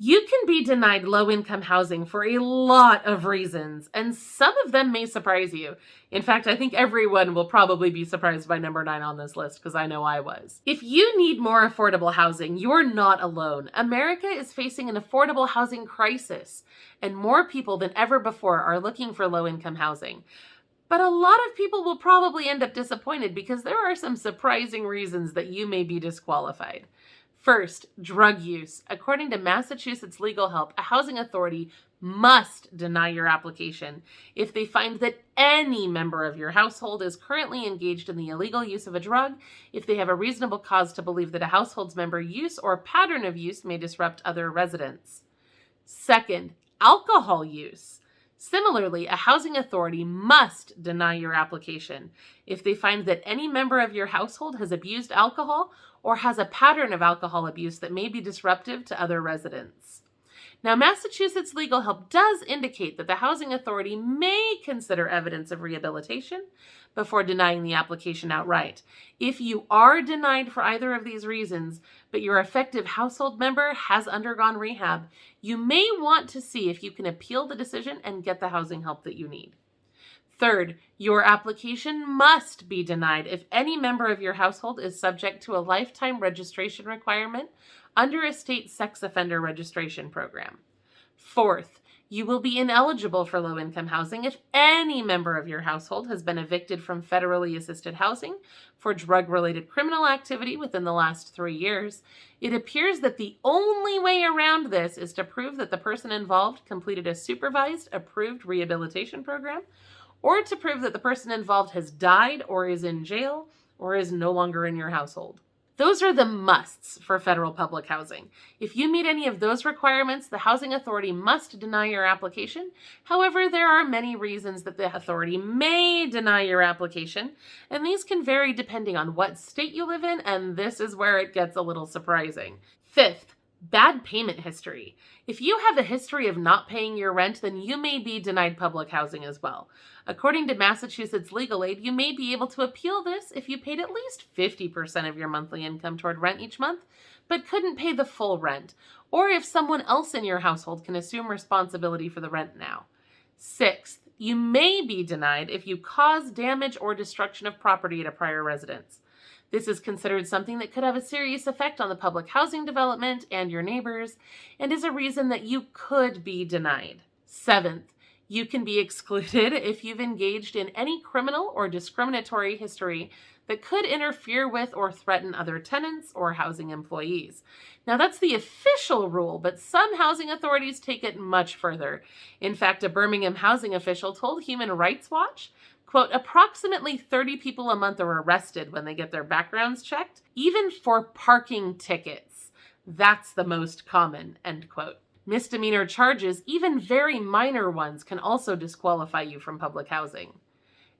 You can be denied low-income housing for a lot of reasons, and some of them may surprise you. In fact, I think everyone will probably be surprised by number 9 on this list, because I know I was. If you need more affordable housing, you're not alone. America is facing an affordable housing crisis, and more people than ever before are looking for low-income housing. But a lot of people will probably end up disappointed because there are some surprising reasons that you may be disqualified. First, drug use. According to Massachusetts Legal Help, a housing authority must deny your application if they find that any member of your household is currently engaged in the illegal use of a drug, if they have a reasonable cause to believe that a household's member use or pattern of use may disrupt other residents. Second, alcohol use. Similarly, a housing authority must deny your application if they find that any member of your household has abused alcohol or has a pattern of alcohol abuse that may be disruptive to other residents. Now, Massachusetts Legal Help does indicate that the housing authority may consider evidence of rehabilitation before denying the application outright. If you are denied for either of these reasons, but your affected household member has undergone rehab, you may want to see if you can appeal the decision and get the housing help that you need. Third, your application must be denied if any member of your household is subject to a lifetime registration requirement under a state sex offender registration program. Fourth, you will be ineligible for low-income housing if any member of your household has been evicted from federally assisted housing for drug-related criminal activity within the last 3 years. It appears that the only way around this is to prove that the person involved completed a supervised, approved rehabilitation program, or to prove that the person involved has died or is in jail or is no longer in your household. Those are the musts for federal public housing. If you meet any of those requirements, the housing authority must deny your application. However, there are many reasons that the authority may deny your application, and these can vary depending on what state you live in, and this is where it gets a little surprising. Fifth, bad payment history. If you have a history of not paying your rent, then you may be denied public housing as well. According to Massachusetts Legal Aid, you may be able to appeal this if you paid at least 50% of your monthly income toward rent each month, but couldn't pay the full rent, or if someone else in your household can assume responsibility for the rent now. Sixth, you may be denied if you cause damage or destruction of property at a prior residence. This is considered something that could have a serious effect on the public housing development and your neighbors, and is a reason that you could be denied. Seventh, you can be excluded if you've engaged in any criminal or discriminatory history that could interfere with or threaten other tenants or housing employees. Now, that's the official rule, but some housing authorities take it much further. In fact, a Birmingham housing official told Human Rights Watch, quote, approximately 30 people a month are arrested when they get their backgrounds checked, even for parking tickets. That's the most common, end quote. Misdemeanor charges, even very minor ones, can also disqualify you from public housing.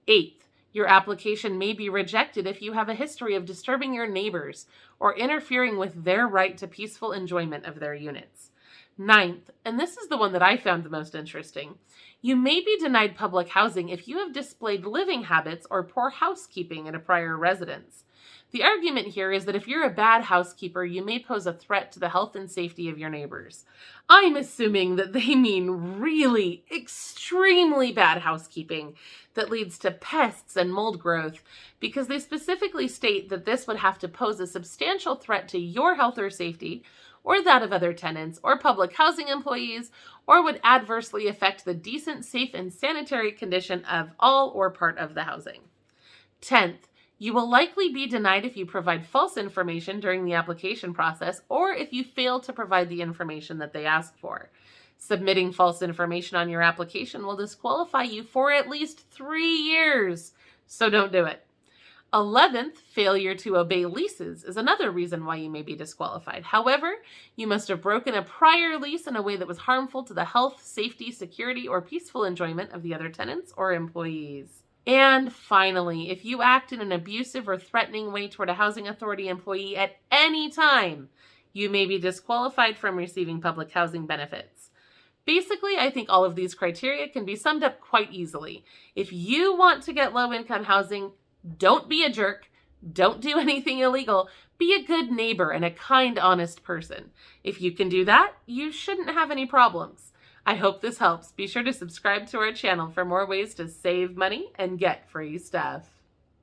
Eighth, your application may be rejected if you have a history of disturbing your neighbors or interfering with their right to peaceful enjoyment of their units. Ninth, and this is the one that I found the most interesting, you may be denied public housing if you have displayed living habits or poor housekeeping at a prior residence. The argument here is that if you're a bad housekeeper, you may pose a threat to the health and safety of your neighbors. I'm assuming that they mean really extremely bad housekeeping that leads to pests and mold growth, because they specifically state that this would have to pose a substantial threat to your health or safety, or that of other tenants or public housing employees, or would adversely affect the decent, safe, and sanitary condition of all or part of the housing. 10th, you will likely be denied if you provide false information during the application process or if you fail to provide the information that they ask for. Submitting false information on your application will disqualify you for at least 3 years, so don't do it. 11th, failure to obey leases is another reason why you may be disqualified. However, you must have broken a prior lease in a way that was harmful to the health, safety, security, or peaceful enjoyment of the other tenants or employees. And finally, if you act in an abusive or threatening way toward a housing authority employee at any time, you may be disqualified from receiving public housing benefits. Basically, I think all of these criteria can be summed up quite easily. If you want to get low-income housing, don't be a jerk, Don't do anything illegal. Be a good neighbor and a kind, honest person. If you can do that, you shouldn't have any problems. I hope this helps. Be sure to subscribe to our channel for more ways to save money and get free stuff.